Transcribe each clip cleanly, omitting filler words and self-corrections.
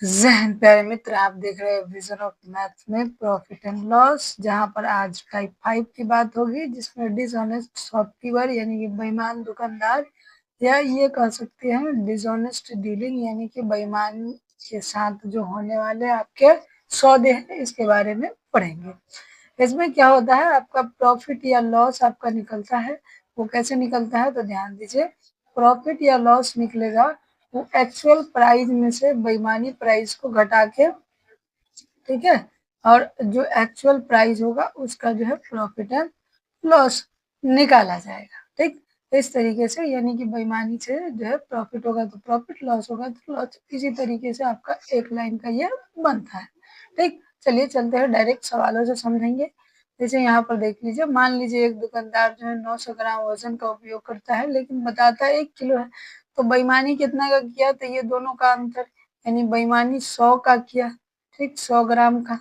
जहन प्यारे मित्र, आप देख रहे हैं विजन ऑफ मैथ्स में प्रॉफिट एंड लॉस, जहां पर आज टाइप 5 की बात होगी, जिसमें डिसऑनेस्ट शॉपकीपर यानी कि बेईमान दुकानदार, या ये कह सकते हैं डिसऑनेस्ट डीलिंग यानी कि बेईमान के साथ जो होने वाले आपके सौदे हैं, इसके बारे में पढ़ेंगे। इसमें क्या होता है, आपका प्रॉफिट या लॉस आपका निकलता है। वो कैसे निकलता है तो ध्यान दीजिए। प्रॉफिट या लॉस निकलेगा वो एक्चुअल प्राइस में से बेईमानी प्राइस को घटा के, ठीक है, और जो एक्चुअल प्राइस होगा उसका जो है प्रॉफिट एंड लॉस निकाला जाएगा। ठीक, इस तरीके से, यानी कि बेईमानी से जो है प्रॉफिट होगा तो प्रॉफिट, लॉस होगा तो लॉस, इसी तरीके से आपका एक लाइन का ये बनता है। ठीक, चलिए चलते हैं डायरेक्ट सवालों से समझेंगे। जैसे यहाँ पर देख लीजिए, मान लीजिए एक दुकानदार जो है 900 ग्राम वजन का उपयोग करता है, लेकिन बताता है 1 किलो है। तो बेईमानी कितना का किया, तो ये दोनों का अंतर, यानी बेईमानी 100 का किया, ठीक, 100 ग्राम का।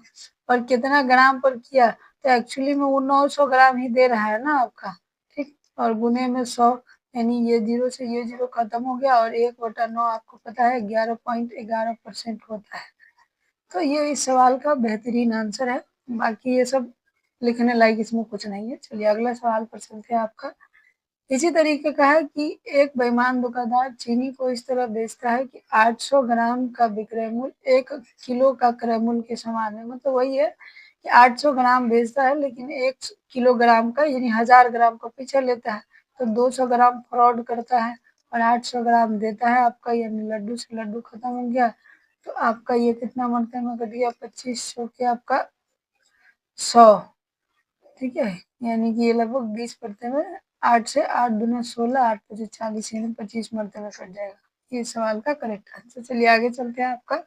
और कितना ग्राम पर किया, तो एक्चुअली में वो 900 ग्राम ही दे रहा है ना आपका, ठीक, और गुने में 100, यानी ये जीरो से ये जीरो खत्म हो गया, और 1/9 आपको पता है 11.11% होता है। तो ये इस सवाल का बेहतरीन आंसर है। बाकी ये सब लिखने लायक इसमें कुछ नहीं है। चलिए अगला सवाल पर चलते हैं। आपका इसी तरीके का है कि एक बेईमान दुकानदार चीनी को इस तरह बेचता है कि 800 ग्राम का विक्रय मूल्य 1 किलो का क्रय मूल्य के समान है। मतलब वही है कि 800 ग्राम बेचता है, लेकिन 1 किलोग्राम का यानी 1000 ग्राम का पीछे लेता है, तो 200 ग्राम फ्रॉड करता है और 800 ग्राम देता है आपका, यानी लड्डू से लड्डू खत्म हो गया। तो आपका ये कितना मरते में कट गया, 2500 के आपका 100, ठीक है, यानी कि ये लगभग 20 पड़ते में, 8 से 8 दूना 16, 8 पचे 40, यानी 25 मरते में कट जाएगा। ये सवाल का करेक्ट आंसर। चलिए आगे चलते हैं। आपका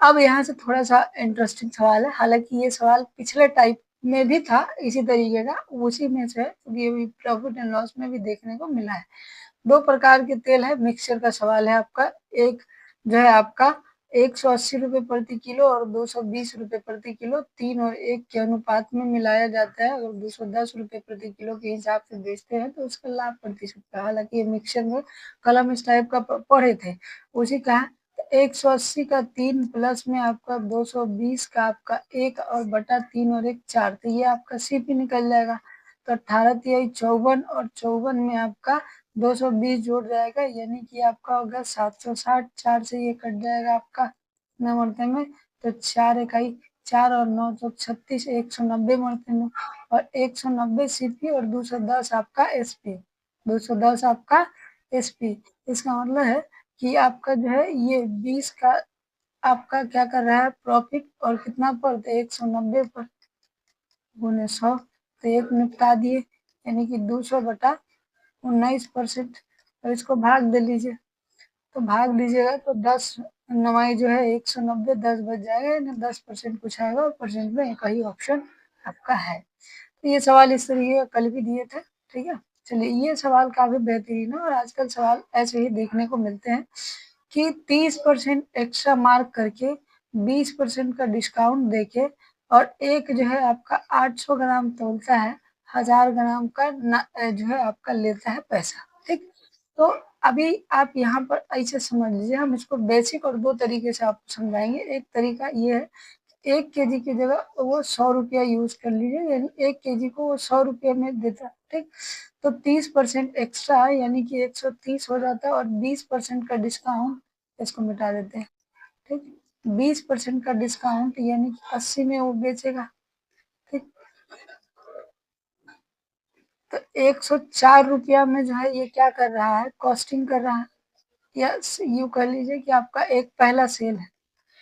अब यहाँ से थोड़ा सा इंटरेस्टिंग सवाल है, हालांकि ये सवाल पिछले टाइप में भी था इसी तरीके का, उसी में से, क्योंकि ये भी प्रॉफिट एंड लॉस में भी देखने को मिला है। 2 प्रकार के तेल है, मिक्सचर का सवाल है आपका। एक जो है आपका 180 रुपये प्रति किलो और 220 रुपये प्रति किलो, 3 और 1 के अनुपात में मिलाया जाता है। अगर 210 रुपये प्रति किलो के हिसाब से बेचते हैं तो उसका लाभ प्रतिशत का, हालांकि ये मिक्सचर में कलम इस टाइप का पढ़े थे, उसी का 180 का 3 प्लस में आपका 220 का आपका 1 और बटा 3 और 1 4, तो ये आपका सीपी निकल जाएगा। तो 18 तिहाई 54, और 54 में आपका 220 जुड़ जाएगा, यानी कि आपका होगा 760। 4 से ये कट जाएगा आपका कितना मरते में, तो 4 इकाई 4 और 9 तो 36, 190 मरते में, और 190 सीपी और 210 आपका एसपी, 210 आपका एसपी। इसका मतलब है कि आपका जो है ये 20 का आपका क्या कर रहा है प्रॉफिट, और कितना पर, तो 190 पर गुने 100, तो एक निपटा दिए, यानी कि 200 बटा 19%। और इसको भाग दे लीजिए, तो भाग दीजिएगा तो 10 9 जो है 190, 10 बच जाएगा, यानी 10% कुछ आएगा, और परसेंट में एक ही ऑप्शन आपका है। तो ये सवाल इस तरीके का कल भी दिए थे, ठीक है। चलिए ये सवाल काफी बेहतरीन है, और आजकल सवाल ऐसे ही देखने को मिलते हैं कि 30% एक्स्ट्रा मार्क करके 20% का डिस्काउंट देके, और एक जो है आपका 800 ग्राम तोलता है, 1000 ग्राम का जो है आपका लेता है पैसा, ठीक। तो अभी आप यहाँ पर ऐसे समझ लीजिए, हम इसको बेसिक और 2 तरीके से आपको समझाएंगे। एक तरीका ये है, 1 केजी की जगह वो 100 रुपया यूज कर लीजिए, यानी 1 केजी को वो 100 रुपये में देता है, ठीक। तो 30% एक्स्ट्रा है, यानी कि 130 हो जाता है, और 20% का डिस्काउंट, इसको मिटा देते हैं, ठीक। 20% का डिस्काउंट यानी कि 80 में वो बेचेगा, ठीक। तो 104 रुपया में जो है ये क्या कर रहा है, कॉस्टिंग कर रहा है, या यूँ कह लीजिए कि आपका एक पहला सेल है,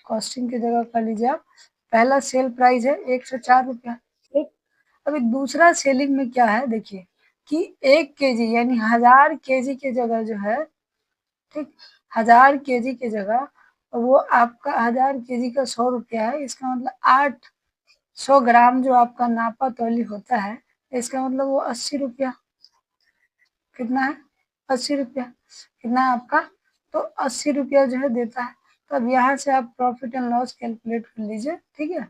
कॉस्टिंग की जगह कह लीजिए आप, पहला सेल प्राइस है 104 रुपया, ठीक। अभी दूसरा सेलिंग में क्या है, देखिए कि 1 केजी यानी 1000 केजी की जगह जो है, ठीक, 1000 केजी की जगह वो आपका 1000 केजी का 100 रुपया है। इसका मतलब 800 ग्राम जो आपका नापा तौली होता है, इसका मतलब वो 80 रुपया, कितना है, 80 रुपया, कितना है आपका, तो 80 रुपया जो है देता है। तो अब यहाँ से आप प्रॉफिट एंड लॉस कैलकुलेट कर लीजिए, ठीक है।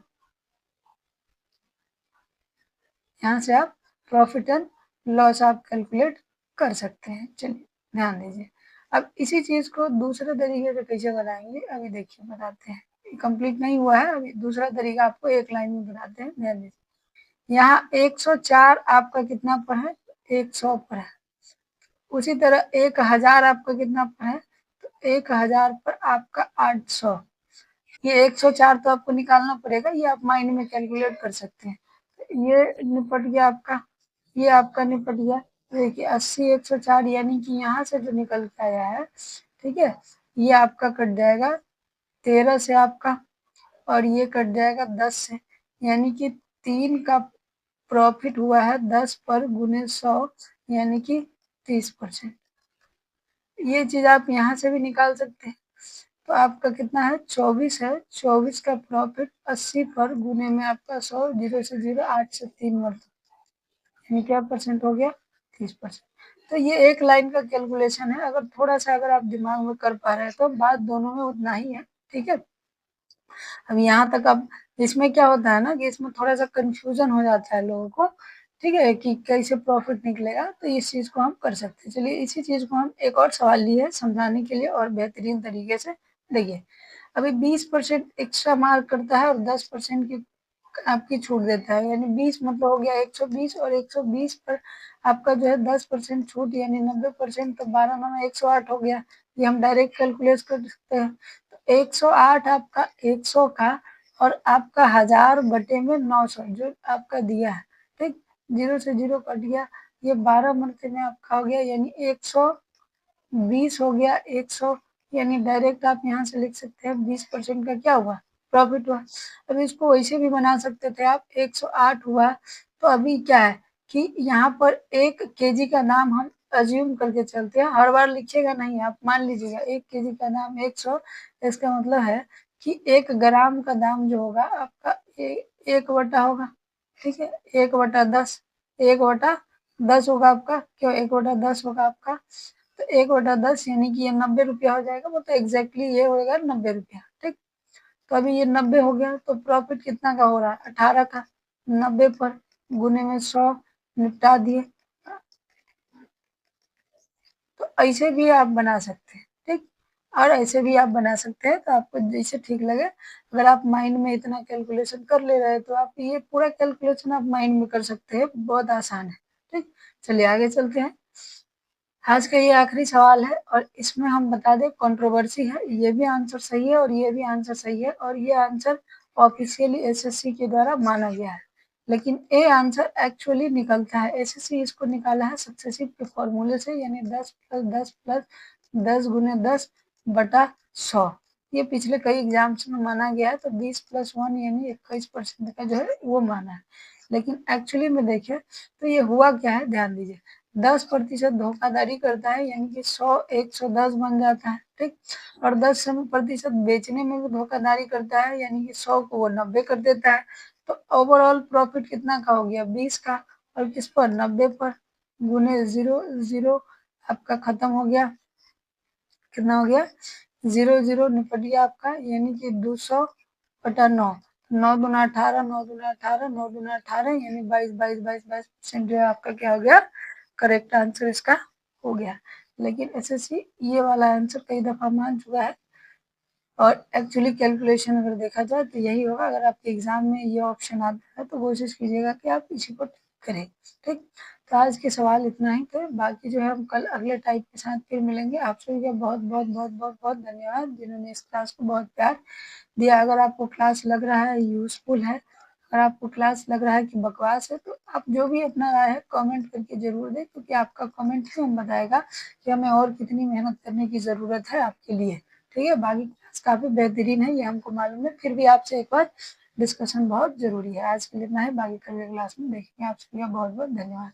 यहाँ से आप प्रॉफिट एंड लॉस आप कैलकुलेट कर सकते हैं। चलिए ध्यान दीजिए, अब इसी चीज को दूसरे तरीके से कैसे बनाएंगे अभी देखिए बताते हैं। कंप्लीट नहीं हुआ है, अभी दूसरा तरीका आपको एक लाइन में बताते हैं, ध्यान दीजिए। यहाँ 104 आपका कितना पर है, 100 पर है। उसी तरह 1000 आपका कितना पर है, तो 1000 पर आपका 800। ये 104 तो आपको निकालना पड़ेगा, ये आप माइंड में कैलकुलेट कर सकते हैं। ये निपट गया आपका, ये आपका निपट गया। देखिए 80 104 यानी कि यहाँ से जो निकल के आया है, ठीक है, ये आपका कट जाएगा 13 से आपका, और ये कट जाएगा 10 से, यानी कि 3 का प्रॉफिट हुआ है 10 पर गुने 100, यानी कि 30%। ये चीज आप यहाँ से भी निकाल सकते हैं। तो आपका कितना है, 24 है, 24 का प्रॉफिट 80 पर गुने में आपका 100, 0 से 0, 8 से 3 मरता, यानी क्या परसेंट हो गया, 30%। तो ये एक लाइन का कैलकुलेशन है। अगर थोड़ा सा अगर आप दिमाग में कर पा रहे हैं तो बात दोनों में उतना ही है, ठीक है। अब यहाँ तक, अब इसमें क्या होता है ना कि इसमें थोड़ा सा कंफ्यूजन हो जाता है लोगों को, ठीक है, कि कैसे प्रॉफिट निकलेगा। तो इस चीज को हम कर सकते हैं। चलिए इसी चीज को हम एक और सवाल लिए है समझाने के लिए और बेहतरीन तरीके से। देखिए अभी 20% एक्स्ट्रा मार्क करता है और 10% की आपकी छूट देता है, यानी 20 मतलब हो गया 120, और 120 पर आपका जो है 10% छूट यानी 90%, तो 12 9 108 हो गया। ये हम डायरेक्ट कैलकुलेट कर सकते हैं। तो 108 आपका 100 का, और आपका 1000 बटे में 900 जो आपका दिया है, ठीक, 0 से 0 कट गया, ये 12 मरते में आपका हो गया, यानी 120 हो गया 100, यानी डायरेक्ट आप यहाँ से लिख सकते हैं 20% का क्या हुआ, प्रॉफिट हुआ। अब इसको वैसे भी बना सकते थे आप, 108 हुआ, तो अभी क्या है कि यहाँ पर 1 केजी का नाम हम अज्यूम करके चलते हैं, हर बार लिखिएगा नहीं आप, मान लीजिएगा 1 केजी का नाम 100, इसका मतलब है कि 1 ग्राम का दाम जो होगा आपका 1 बटा होगा, ठीक है, 1/10, 1/10 होगा आपका, क्यों 1/10 होगा आपका, तो 1/10 यानी कि ये 90 रुपया हो जाएगा, वो तो एग्जैक्टली ये होगा 90 रुपया, ठीक। तो अभी ये 90 हो गया, तो प्रॉफिट कितना का हो रहा है, 18 का, 90 पर गुने में 100, निपटा दिए। तो ऐसे भी आप बना सकते हैं, ठीक, और ऐसे भी आप बना सकते हैं, तो आपको जैसे ठीक लगे। अगर आप माइंड में इतना कैलकुलेशन कर ले रहे हैं तो आप ये पूरा कैलकुलेशन आप माइंड में कर सकते हैं, बहुत आसान है, ठीक। चलिए आगे चलते हैं। आज का ये आखिरी सवाल है और इसमें हम बता दें कंट्रोवर्सी है, ये भी आंसर सही है और ये भी आंसर सही है, और ये आंसर ऑफिशियली एसएससी के द्वारा माना गया है, लेकिन ए आंसर एक्चुअली निकलता है, एसएससी इसको निकाला है सक्सेसिव के फॉर्मूले से, यानी 10 + 10 + 10 गुने 10 बटा 100। ये पिछले कई एग्जाम्स में माना गया है, तो 20 + 1 यानी 21% का जो है वो माना है। लेकिन एक्चुअली में देखें तो ये हुआ क्या है, ध्यान दीजिए, 10% धोखाधड़ी करता है, यानी कि 100 110 बन जाता है, ठीक, और 10% बेचने में भी धोखाधड़ी करता है, यानी कि 100 को वो 90 कर देता है। तो ओवरऑल प्रॉफिट कितना का हो गया, 20 का, और किस पर, 90 पर, गुने 0 0 आपका खत्म हो गया, कितना हो गया, 0 0 निपट गया आपका, यानी कि 200/9, 9 दूना 18, 9 दूना 18, 9 दूना 18, यानी 22% जो है आपका क्या हो गया, करेक्ट आंसर इसका हो गया। लेकिन एसएससी ये वाला आंसर कई दफा मान चुका है, और एक्चुअली कैलकुलेशन अगर देखा जाए तो यही होगा। अगर आपके एग्जाम में ये ऑप्शन आता है तो कोशिश कीजिएगा कि आप इसी को करें, ठीक। तो आज के सवाल इतना ही थे, बाकी जो है हम कल अगले टाइप के साथ फिर मिलेंगे। आप सभी का बहुत बहुत बहुत बहुत बहुत धन्यवाद जिन्होंने इस क्लास को बहुत प्यार दिया। अगर आपको क्लास लग रहा है यूजफुल है, अगर आपको क्लास लग रहा है कि बकवास है, तो आप जो भी अपना राय है कमेंट करके जरूर दें, क्योंकि आपका कमेंट ही हमें बताएगा कि हमें और कितनी मेहनत करने की ज़रूरत है आपके लिए, ठीक है। बाकी क्लास काफ़ी बेहतरीन है ये हमको मालूम है, फिर भी आपसे एक बार डिस्कशन बहुत ज़रूरी है। आज के लिए इतना है, बाकी कल के क्लास में देखेंगे। आप सभी का बहुत बहुत धन्यवाद।